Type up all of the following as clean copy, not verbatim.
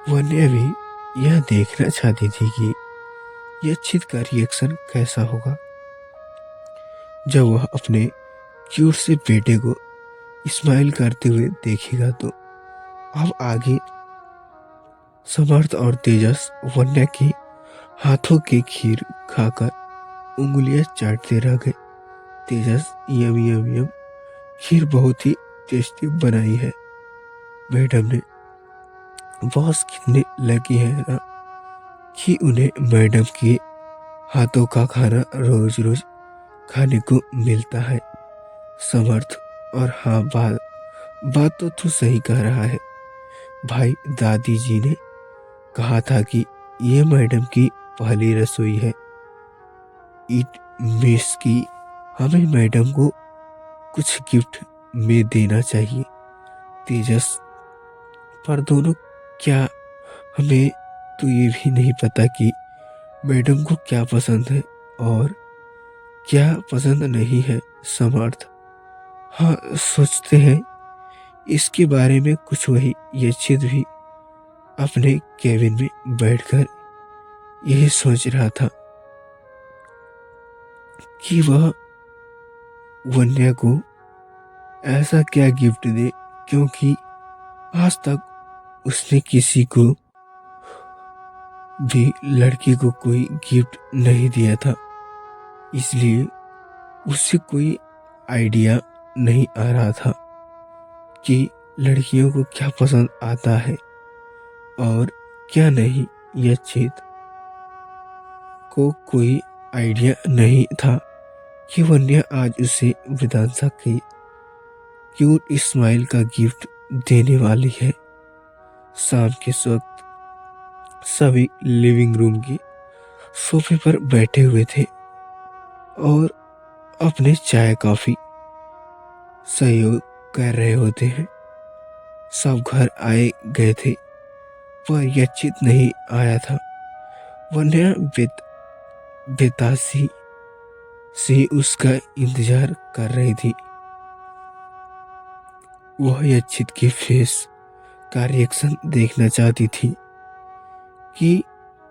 वन्या भी यह देखना चाहती थी कि यक्षित का रिएक्शन कैसा होगा जब वह अपने क्यूट से बेटे को स्माइल करते हुए देखेगा। तो अब आगे समर्थ और तेजस वन्या की हाथों की खीर खाकर उंगलियां चाटते रह गए। तेजस, यम यम यम, खीर बहुत ही टेस्टी बनाई है मैडम ने। बॉस कितने लकी है ना कि उन्हें मैडम के हाथों का खाना रोज रोज खाने को मिलता है। समर्थ, और हाँ, बात तो तू सही कह रहा है भाई। दादी जी ने कहा था कि ये मैडम की पहली रसोई है ईट मेस की। हमें मैडम को कुछ गिफ्ट में देना चाहिए। तेजस, पर दोनों क्या, हमें तो ये भी नहीं पता कि मैडम को क्या पसंद है और क्या पसंद नहीं है। समर्थ, हाँ, सोचते हैं इसके बारे में कुछ। वही यक्षित भी अपने केबिन में बैठकर यही सोच रहा था कि वह वन्या को ऐसा क्या गिफ्ट दे, क्योंकि आज तक उसने किसी को भी लड़की को कोई गिफ्ट नहीं दिया था। इसलिए उससे कोई आइडिया नहीं आ रहा था कि लड़कियों को क्या पसंद आता है और क्या नहीं। यक्षित को कोई आइडिया नहीं था कि वन्या आज उसे वेदांशा की क्यूट स्माइल का गिफ्ट देने वाली है। शाम के वक्त सभी लिविंग रूम के सोफे पर बैठे हुए थे और अपने चाय कॉफी सहयोग कर रहे होते हैं। सब घर आए गए थे पर यक्षित नहीं आया था। वन्या बेतासी से उसका इंतजार कर रही थी। वह यक्षित के फेस का रिएक्शन देखना चाहती थी कि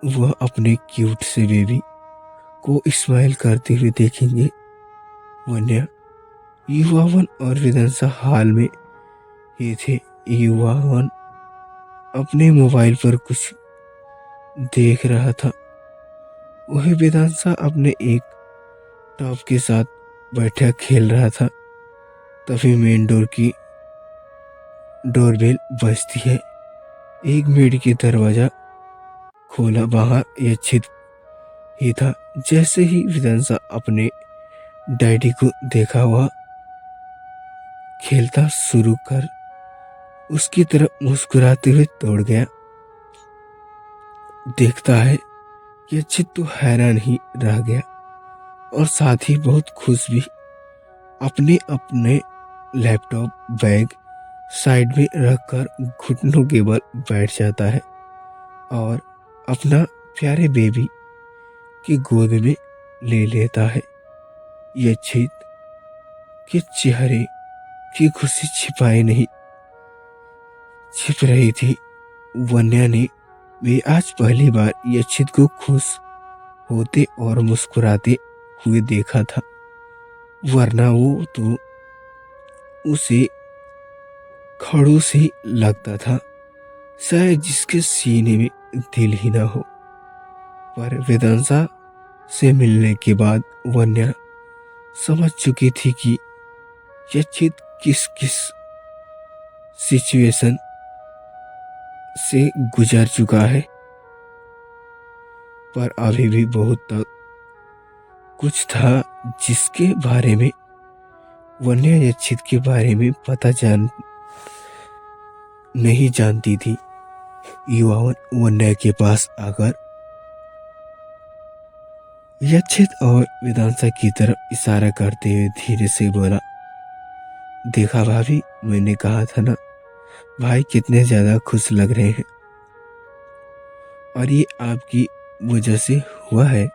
वह अपने क्यूट से बेबी को स्माइल करते हुए देखेंगे। वन्या, युवावन और वेदांशा हाल में ही थे। युवावन अपने मोबाइल पर कुछ देख रहा था। वही वेदांशा अपने एक टॉप के साथ बैठा खेल रहा था। तभी मेन डोर की डोरबेल बजती है। एक मिनट के दरवाजा खोला, बाहर यक्षित ही था। जैसे ही वेदांशा अपने डैडी को देखा, वह खेलता शुरू कर उसकी तरफ मुस्कुराते हुए दौड़ गया। देखता है यक्षित तो हैरान ही रह गया और साथ ही बहुत खुश भी। अपने अपने लैपटॉप बैग साइड में रखकर घुटनों के बल बैठ जाता है और अपना प्यारे बेबी की गोद में ले लेता है। यक्षित के चेहरे की खुशी छिप रही थी। वन्या ने भी आज पहली बार यक्षित को खुश होते और मुस्कुराते हुए देखा था, वरना वो तो उसे खड़ूस ही लगता था, शायद जिसके सीने में दिल ही ना हो। पर वेदांशा से मिलने के बाद वन्या समझ चुकी थी कि यक्षित किस किस सिचुएशन से गुजर चुका है, पर अभी भी बहुत तक कुछ था जिसके बारे में वन्या यक्षित के बारे में नहीं जानती थी। युवावन वन्या के पास आकर यक्षित और वेदांशा की तरफ इशारा करते हुए धीरे से बोला, देखा भाभी, मैंने कहा था ना, भाई कितने ज्यादा खुश लग रहे हैं और ये आपकी वजह से हुआ है,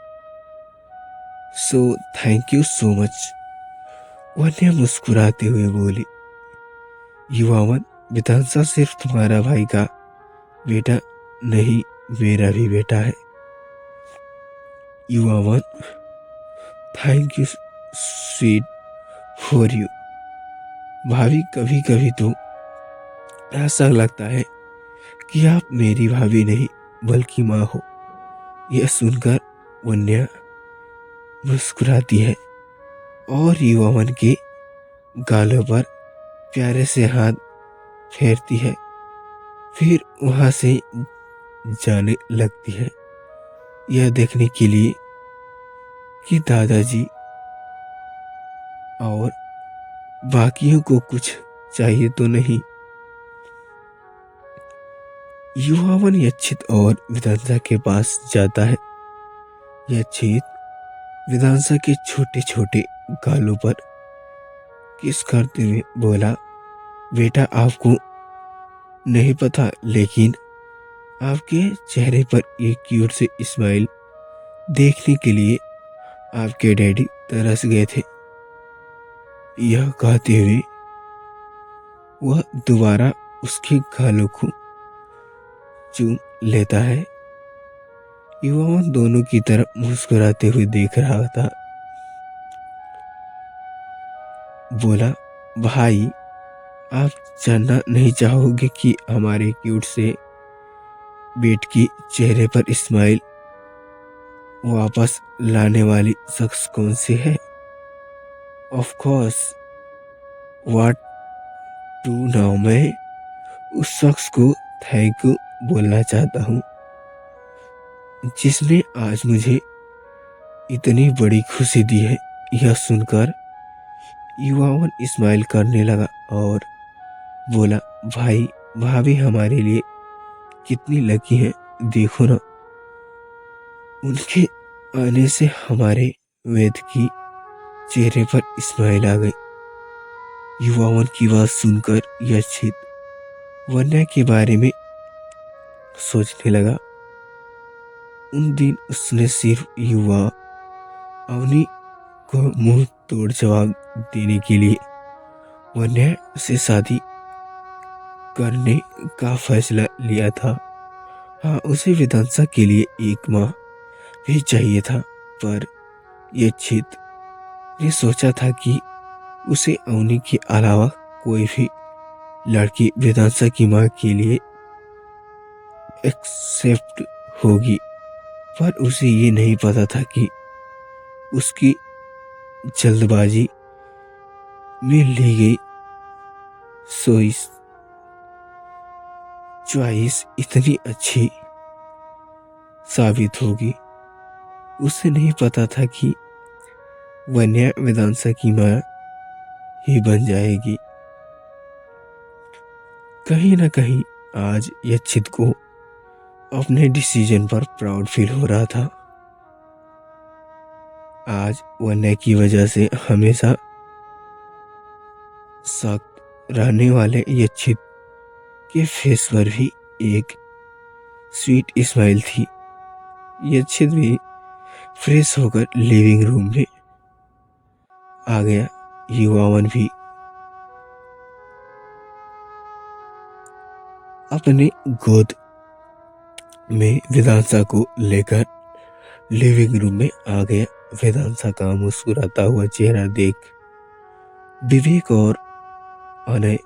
so thank you so much. Vanya मुस्कुराते हुए बोली, युवावन, वेदांशा सिर्फ तुम्हारा भाई का बेटा नहीं, मेरा भी बेटा है। Yuvavan, thank you sweet for you. भाभी, कभी कभी तो ऐसा लगता है कि आप मेरी भाभी नहीं बल्कि माँ हो। यह सुनकर वन्या मुस्कुराती है और युवावन के गालों पर प्यारे से हाथ फेरती है, फिर वहां से जाने लगती है, यह देखने के लिए कि दादाजी और बाकियों को कुछ चाहिए तो नहीं। युवावन यच्छित और विधानसा के पास जाता है। यच्छित विधानसा के छोटे छोटे गालों पर किस करते हुए बोला, बेटा आपको नहीं पता, लेकिन आपके चेहरे पर एक क्यूट से स्माइल देखने के लिए आपके डैडी तरस गए थे। यह कहते हुए वह दोबारा उसके गालों को चूम लेता है। युवावन दोनों की तरफ मुस्कुराते हुए देख रहा था। बोला, भाई आप जानना नहीं चाहोगे कि हमारे क्यूट से बेट की चेहरे पर स्माइल वापस लाने वाली शख्स कौन सी है? Of course, what to now. मैं उस शख्स को थैंक यू बोलना चाहता हूँ जिसने आज मुझे इतनी बड़ी खुशी दी है। यह सुनकर युवावन स्माइल करने लगा और बोला, भाई भाभी हमारे लिए कितनी लकी है, देखो ना, उनके आने से हमारे वेद की चेहरे पर स्माइल आ गई। युवावन की बात सुनकर यच्छित वन्या के बारे में सोचने लगा। उन दिन उसने सिर्फ युवा अवनी को मुंह तोड़ जवाब देने के लिए वन्या से शादी करने का फैसला लिया था। हाँ, उसे विधानसभा के लिए एक माह भी चाहिए था, पर यच्छित ने सोचा था कि उसे अवनी के अलावा कोई भी लड़की विधानसभा की मां के लिए एक्सेप्ट होगी, पर उसे ये नहीं पता था कि उसकी जल्दबाजी में ली गई चॉइस इतनी अच्छी साबित होगी। उसे नहीं पता था कि वन्या विधानसभा की मां ही बन जाएगी। कहीं ना कहीं आज यच्छित को अपने डिसीजन पर प्राउड फील हो रहा था। आज वन्या की वजह से हमेशा सख्त रहने वाले यच्छित के फेस पर भी एक स्वीट स्माइल थी। यच्छित भी फ्रेश होकर लिविंग रूम में आ गया। युवावन भी अपने गोद में वेदांशा को लेकर लिविंग रूम में आ गया। वेदांशा का मुस्कुराता हुआ चेहरा देख विवेक और अनय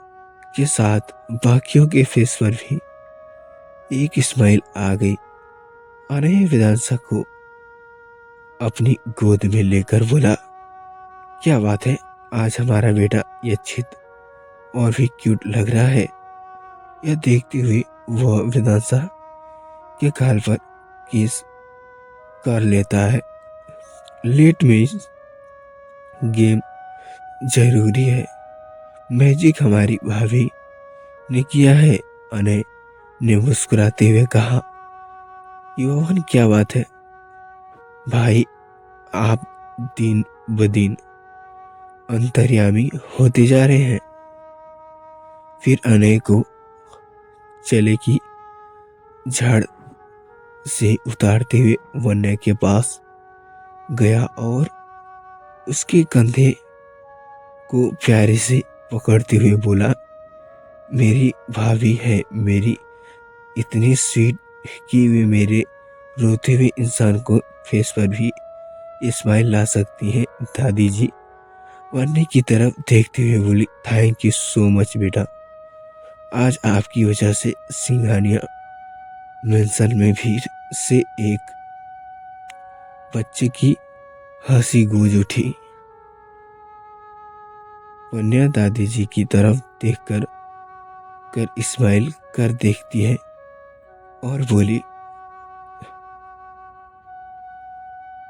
के साथ बाकियों के फेस पर भी एक स्माइल आ गई। अनय वेदांशा को अपनी गोद में लेकर बोला, क्या बात है, आज हमारा बेटा यच्छित और भी क्यूट लग रहा है। यह देखते हुए वह वेदांशा के गाल पर किस कर लेता है। लेट में गेम जरूरी है, मैजिक हमारी भाभी ने किया है, अनय ने मुस्कुराते हुए कहा। युवावन, क्या बात है भाई, आप दिन ब दिन अंतर्यामी होते जा रहे हैं। फिर अनय को चले की झाड़ से उतारते हुए वन्या के पास गया और उसके कंधे को प्यारे से पकड़ते हुए बोला, मेरी भाभी है, मेरी इतनी स्वीट कि वे मेरे रोते हुए इंसान को फेस पर भी स्माइल ला सकती हैं। दादी जी वन्य की तरफ देखते हुए बोली, थैंक यू सो मच बेटा। आज आपकी वजह से सिंघानिया मेंशन में भीड़ से एक बच्चे की हंसी गूंज उठी। वन्या दादी जी की तरफ देखकर स्माइल कर देखती है और बोली,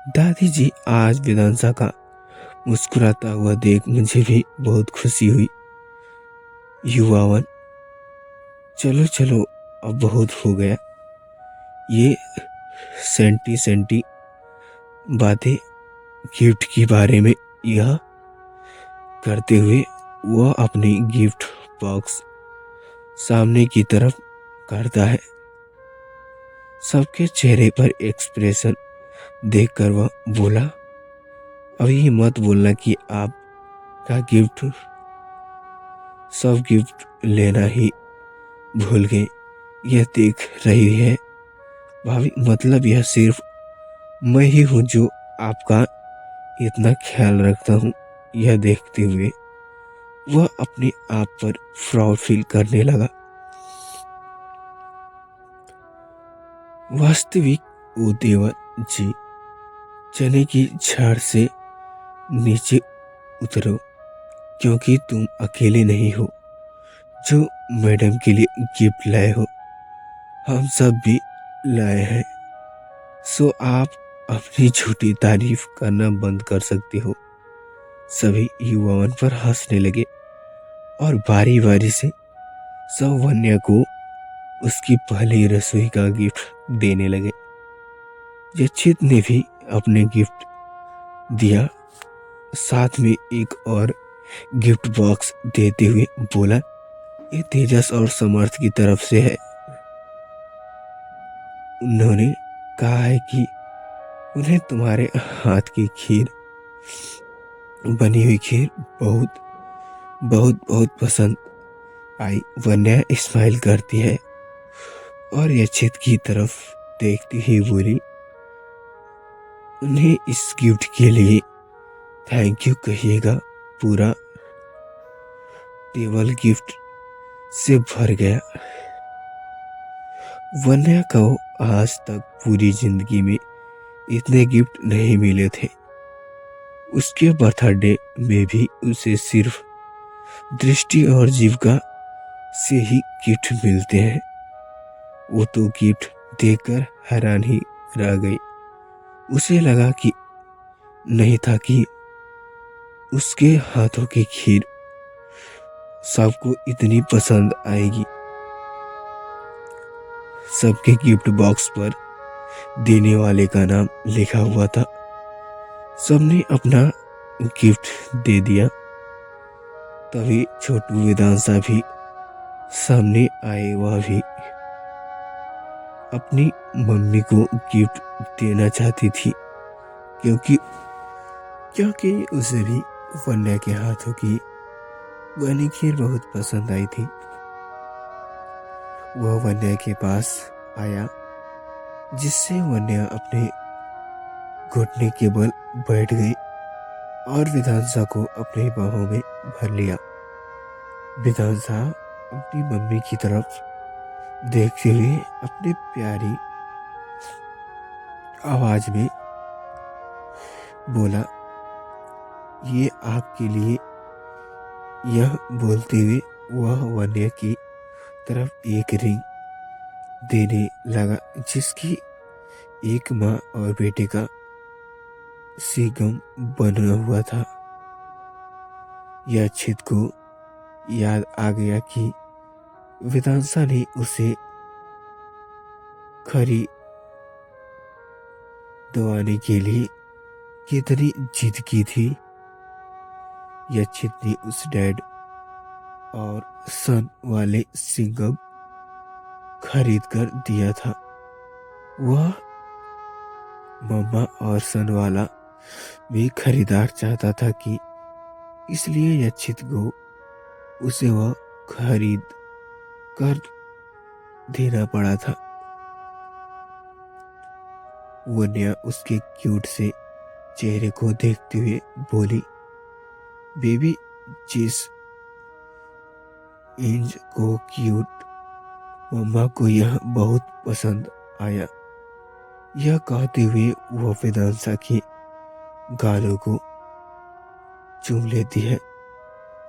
दादी जी आज वेदांशा का मुस्कुराता हुआ देख मुझे भी बहुत खुशी हुई। युवावन, चलो चलो अब बहुत हो गया ये सेंटी सेंटी बातें गिफ्ट के बारे में। यह करते हुए वह अपनी गिफ्ट बॉक्स सामने की तरफ करता है। सबके चेहरे पर एक्सप्रेशन देखकर वह बोला, अभी मत बोलना कि आपका गिफ्ट सब गिफ्ट लेना ही भूल गए। यह देख रही है भाभी, मतलब यह सिर्फ मैं ही हूँ जो आपका इतना ख्याल रखता हूँ। यह देखते हुए वह अपने आप पर प्राउड फील करने लगा। वास्तविक वो देवर जी, चने की झाड़ से नीचे उतरो, क्योंकि तुम अकेले नहीं हो जो मैडम के लिए गिफ्ट लाए हो, हम सब भी लाए हैं। सो आप अपनी झूठी तारीफ करना बंद कर सकते हो। सभी युवाओं पर हंसने लगे और बारी बारी से सब वन्या को उसकी पहली रसोई का गिफ्ट देने लगे। यक्षित ने भी अपने गिफ्ट दिया, साथ में एक और गिफ्ट बॉक्स देते हुए बोला, ये तेजस और समर्थ की तरफ से है। उन्होंने कहा है कि उन्हें तुम्हारे हाथ की खीर, बनी हुई खीर बहुत बहुत बहुत पसंद आई। वन्या स्माइल करती है और यक्षित की तरफ देखती ही बोली, उन्हें इस गिफ्ट के लिए थैंक यू कहिएगा। पूरा टेबल गिफ्ट से भर गया। वन्या को आज तक पूरी जिंदगी में इतने गिफ्ट नहीं मिले थे। उसके बर्थडे में भी उसे सिर्फ दृष्टि और जीविका से ही गिफ्ट मिलते हैं। वो तो गिफ्ट देकर हैरान ही रह गई। उसे लगा कि नहीं था कि उसके हाथों की खीर सबको इतनी पसंद आएगी। सबके गिफ्ट बॉक्स पर देने वाले का नाम लिखा हुआ था। सबने अपना गिफ्ट दे दिया। तभी छोटू वेदांशा भी सामने आए। वह भी अपनी मम्मी को गिफ्ट देना चाहती थी, क्योंकि उसे भी वन्या के हाथों की बनी खीर बहुत पसंद आई थी। वह वन्या के पास आया, जिससे वन्या अपने घुटने के बल बैठ गई और वेदांशा को अपनी बाहों में भर लिया। वेदांशा अपनी मम्मी की तरफ देखते हुए अपनी प्यारी आवाज में बोला, ये आपके लिए। यह बोलते हुए वह वन्या की तरफ एक रिंग देने लगा, जिसकी एक माँ और बेटे का सिगम बना हुआ था। यह छिद को याद आ गया कि वेदांशा ने उसे खरीदवाने के लिए कितनी जिद की थी। यक्षित ने उस डैड और सन वाले सिंगम खरीद कर दिया था। वह मम्मा और सन वाला भी खरीदार चाहता था कि इसलिए यक्षित को उसे वह खरीद कर देना पड़ा था। वन्या उसके क्यूट से चेहरे को देखते हुए बोली, बेबी, जिस इंज को क्यूट मम्मा को यह बहुत पसंद आया। यह कहते हुए वह वेदांशा के गालों को चूम लेती है।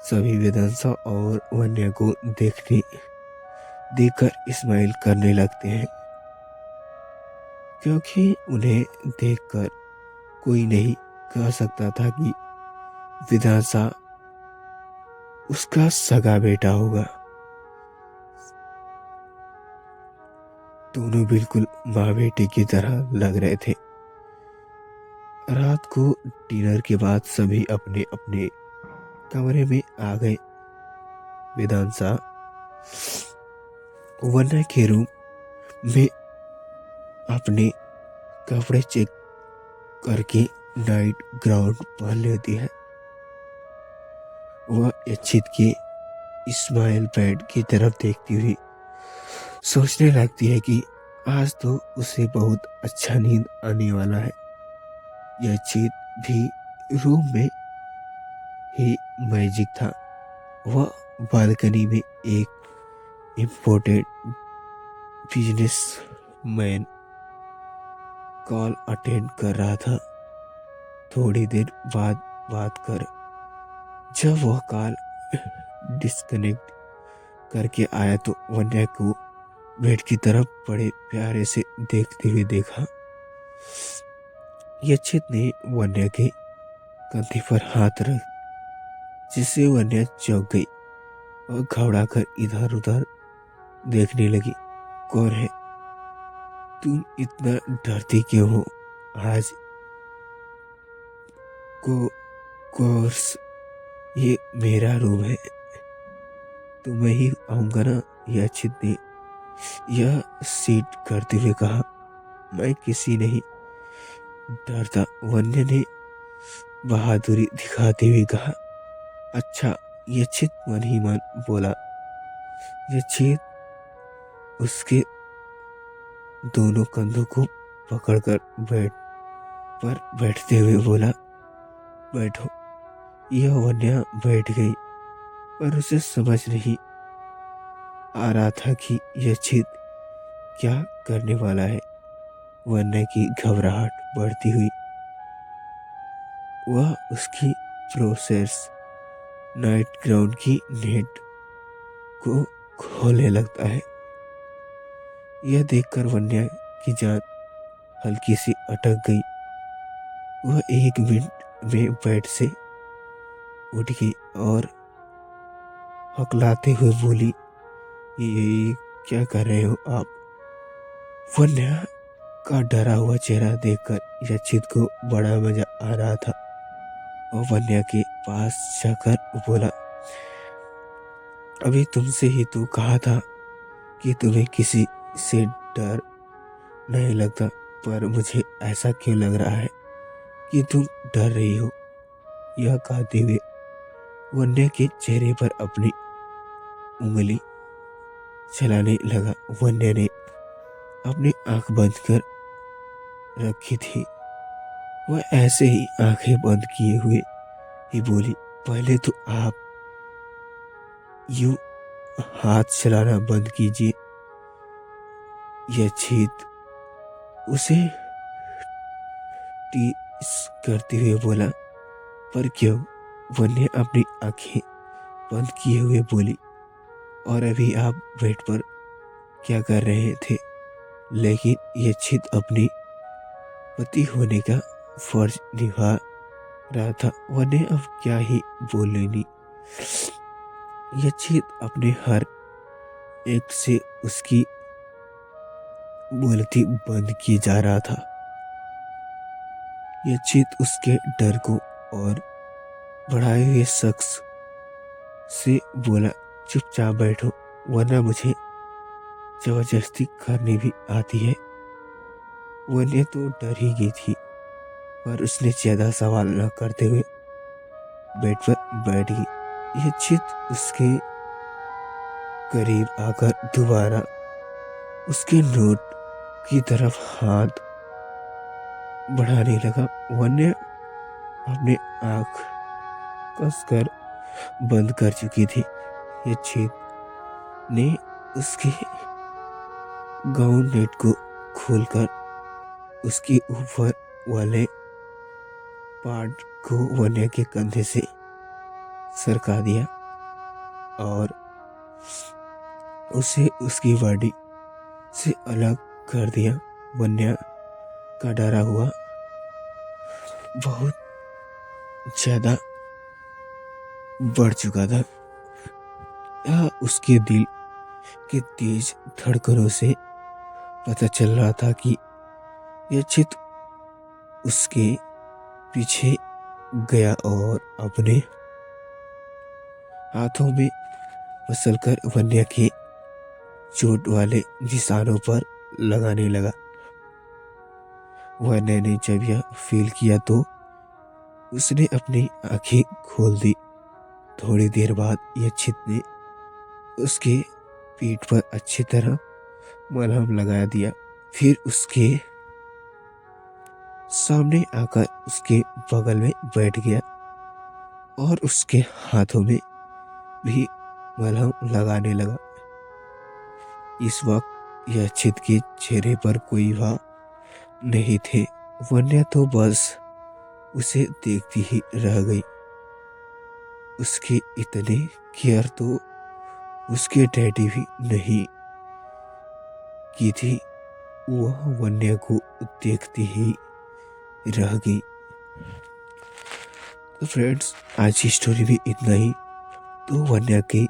सभी वेदांशा और वन्या को देखकर स्माइल करने लगते हैं, क्योंकि उन्हें देखकर कोई नहीं कह सकता था कि वेदांशा उसका सगा बेटा होगा। दोनों बिल्कुल माँ बेटे की तरह लग रहे थे। रात को डिनर के बाद सभी अपने अपने कमरे में आ गए। वेदांशा वन्या के रूम में अपने कपड़े चेक करके नाइट ग्राउंड पहन लेती है। वह अक्षित के स्माइल पैड की तरफ देखती हुई सोचने लगती है कि आज तो उसे बहुत अच्छा नींद आने वाला है। यह अक्षित भी रूम में ही मैजिक था। वह बालकनी में एक इम्पोर्टेड बिजनेसमैन कॉल अटेंड कर रहा था। थोड़ी देर बाद बात कर जब वह कॉल डिस्कनेक्ट करके आया तो वन्या को बेड की तरफ बड़े प्यारे से देखते हुए देखा। यक्षित ने वन्या के कंधे पर हाथ रख जिससे वन्या चौंक गई और घबरा कर इधर उधर देखने लगी। कौन है? तुम इतना डरती क्यों हो? आज कोर्स ये मेरा रूम है, तो मैं ही आऊंगा ना। यक्षित ने यह सीट करते हुए कहा। मैं किसी नहीं डरता, वन्य ने बहादुरी दिखाते हुए कहा। अच्छा, यक्षित मन ही मन बोला। यक्षित उसके दोनों कंधों को पकड़कर बेड पर बैठते हुए बोला, बैठो। यह वन्या बैठ गई, पर उसे समझ नहीं आ रहा था कि यक्षित क्या करने वाला है। वन्या की घबराहट बढ़ती हुई वह उसकी प्रोसेस नाइट ग्राउंड की नेट को खोलने लगता है। यह देखकर वन्या की जान हल्की सी अटक गई। वह 1 मिनट में बेड से उठ गई और हकलाते हुए बोली, ये क्या कर रहे हो आप? वन्या का डरा हुआ चेहरा देखकर यक्षित को बड़ा मजा आ रहा था और वन्या के पास जाकर बोला, अभी तुमसे ही तो कहा था कि तुम्हें किसी से डर नहीं लगता, पर मुझे ऐसा क्यों लग रहा है कि तुम डर रही हो। यह कहते हुए वन्या के चेहरे पर अपनी उंगली चलाने लगा। वन्या ने अपनी आंख बंद कर रखी थी। वह ऐसे ही आंखें बंद किए हुए ही बोली, पहले तो आप यूं हाथ चलाना बंद कीजिए। यक्षित उसे टीस करते हुए बोला, पर क्यों? वन्या अपनी आंखें बंद किए हुए बोली, और अभी आप बेड पर क्या कर रहे थे? लेकिन यक्षित अपनी पति होने का फर्ज निभा रहा था। वन्या अब क्या ही बोलेनी। यक्षित अपने हर एक से उसकी बोलती बंद किए जा रहा था। यक्षित उसके डर को और बढ़ाए हुए शख्स से बोला, चुपचाप बैठो, वरना मुझे जबरदस्ती करनी भी आती है। वन्या तो डर ही गई थी, पर उसने ज्यादा सवाल न करते हुए बेड पर बैठ गई। यक्षित उसके करीब आकर दोबारा उसके नोट की तरफ हाथ बढ़ाने लगा। वन्य अपने आंख कसकर बंद कर चुकी थी। ये छेद ने उसके गाउन नेट को खोलकर उसके ऊपर वाले पार्ट को वन्य के कंधे से सरका दिया और उसे उसकी बॉडी से अलग कर दिया। वन्य का डरा हुआ बहुत ज्यादा बढ़ चुका था। उसके दिल के तेज धड़कनों से पता चल रहा था कि यह चित उसके पीछे गया और अपने हाथों में मसलकर वन्य के चोट वाले निशानों पर लगाने लगा। वन्य ने जब यह फील किया तो उसने अपनी आंखें खोल दी। थोड़ी देर बाद यह चित ने उसके पीठ पर अच्छी तरह मलहम लगा दिया। फिर उसके सामने आकर उसके बगल में बैठ गया और उसके हाथों में भी मलहम लगाने लगा। इस वक्त यह चित के चेहरे पर कोई भाव नहीं थे। वन्य तो बस उसे देखती ही रह गई। उसकी इतनी केयर तो उसके डैडी भी नहीं की थी। वह वन्य को देखती ही रह गई। तो फ्रेंड्स, आज की स्टोरी भी इतना ही। तो वन्य के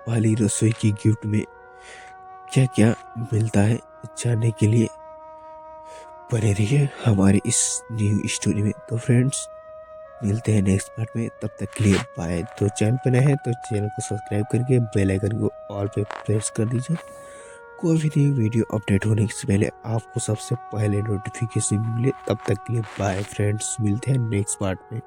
वाली रसोई की गिफ्ट में क्या क्या मिलता है जानने के लिए बने रहिए हमारी इस न्यू स्टोरी में। तो फ्रेंड्स, मिलते हैं नेक्स्ट पार्ट में, तब तक के लिए बाय। तो चैनल पर नए हैं तो चैनल को सब्सक्राइब करके बेल आइकन को ऑल पे प्रेस कर दीजिए। कोई भी नई वीडियो अपडेट होने से पहले आपको सबसे पहले नोटिफिकेशन मिले। तब तक के लिए बाय फ्रेंड्स, मिलते हैं नेक्स्ट पार्ट में।